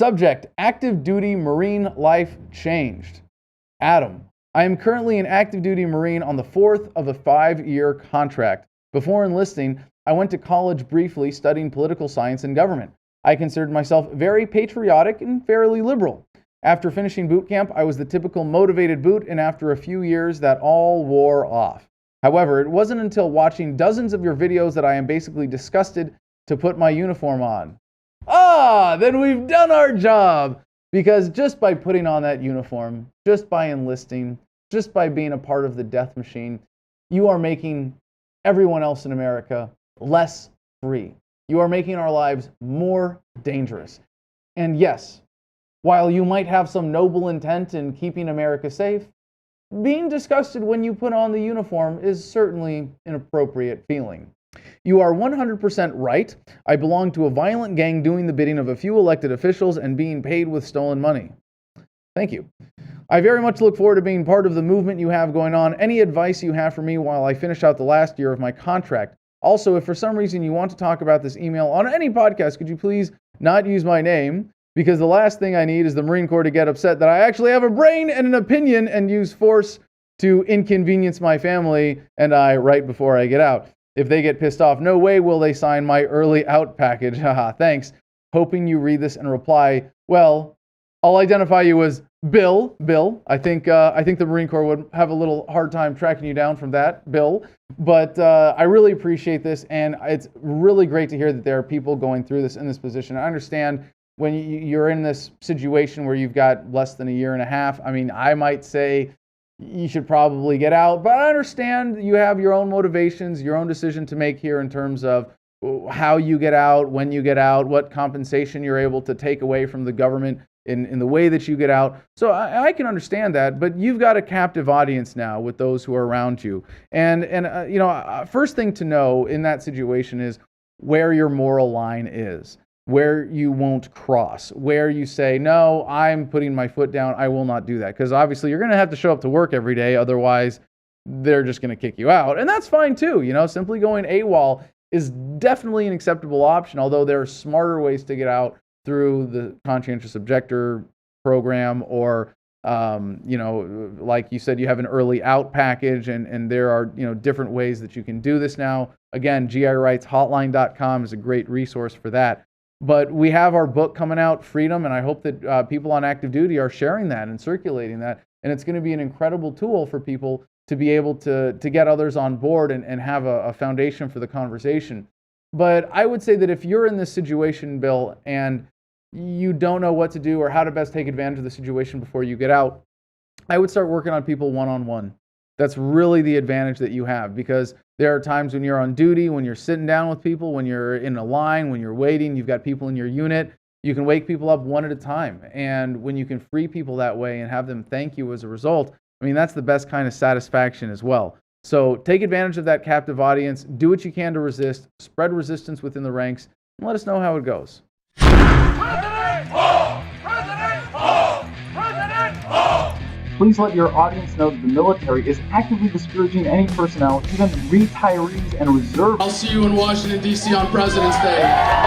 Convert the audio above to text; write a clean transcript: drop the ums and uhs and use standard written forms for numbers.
Subject, active duty Marine life changed. Adam, I am currently an active duty Marine on the 4th of a 5-year contract. Before enlisting, I went to college briefly studying political science and government. I considered myself very patriotic and fairly liberal. After finishing boot camp, I was the typical motivated boot, and after a few years, that all wore off. However, it wasn't until watching dozens of your videos that I am basically disgusted to put my uniform on. Then we've done our job! Because just by putting on that uniform, just by enlisting, just by being a part of the death machine, you are making everyone else in America less free. You are making our lives more dangerous. And yes, while you might have some noble intent in keeping America safe, being disgusted when you put on the uniform is certainly an appropriate feeling. You are 100% right. I belong to a violent gang doing the bidding of a few elected officials and being paid with stolen money. Thank you. I very much look forward to being part of the movement you have going on. Any advice you have for me while I finish out the last year of my contract? Also, if for some reason you want to talk about this email on any podcast, could you please not use my name? Because the last thing I need is the Marine Corps to get upset that I actually have a brain and an opinion and use force to inconvenience my family and I right before I get out. If they get pissed off, no way will they sign my early out package. Haha, thanks. Hoping you read this and reply, well, I'll identify you as Bill. I think the Marine Corps would have a little hard time tracking you down from that, Bill. But I really appreciate this, and it's really great to hear that there are people going through this in this position. I understand when you're in this situation where you've got less than a year and a half. I mean, I might say you should probably get out, but I understand you have your own motivations, your own decision to make here in terms of how you get out, when you get out, what compensation you're able to take away from the government in the way that you get out. So I can understand that, but you've got a captive audience now with those who are around you. And first thing to know in that situation is where your moral line is, where you won't cross, where you say, no, I'm putting my foot down, I will not do that. Because obviously you're going to have to show up to work every day, otherwise they're just going to kick you out. And that's fine too. Simply going AWOL is definitely an acceptable option, although there are smarter ways to get out through the conscientious objector program, or like you said, you have an early out package, and there are different ways that you can do this now. Again, GIRightsHotline.com is a great resource for that. But we have our book coming out, Freedom, and I hope that people on active duty are sharing that and circulating that. And it's going to be an incredible tool for people to be able to get others on board and have a foundation for the conversation. But I would say that if you're in this situation, Bill, and you don't know what to do or how to best take advantage of the situation before you get out, I would start working on people one-on-one. That's really the advantage that you have, because there are times when you're on duty, when you're sitting down with people, when you're in a line, when you're waiting, you've got people in your unit, you can wake people up one at a time. And when you can free people that way and have them thank you as a result, I mean, that's the best kind of satisfaction as well. So take advantage of that captive audience, do what you can to resist, spread resistance within the ranks, and let us know how it goes. President! Hold! President! Hold! President! Hold! Please let your audience know that the military is actively discouraging any personnel, even retirees and reservists. I'll see you in Washington, D.C. on President's Day.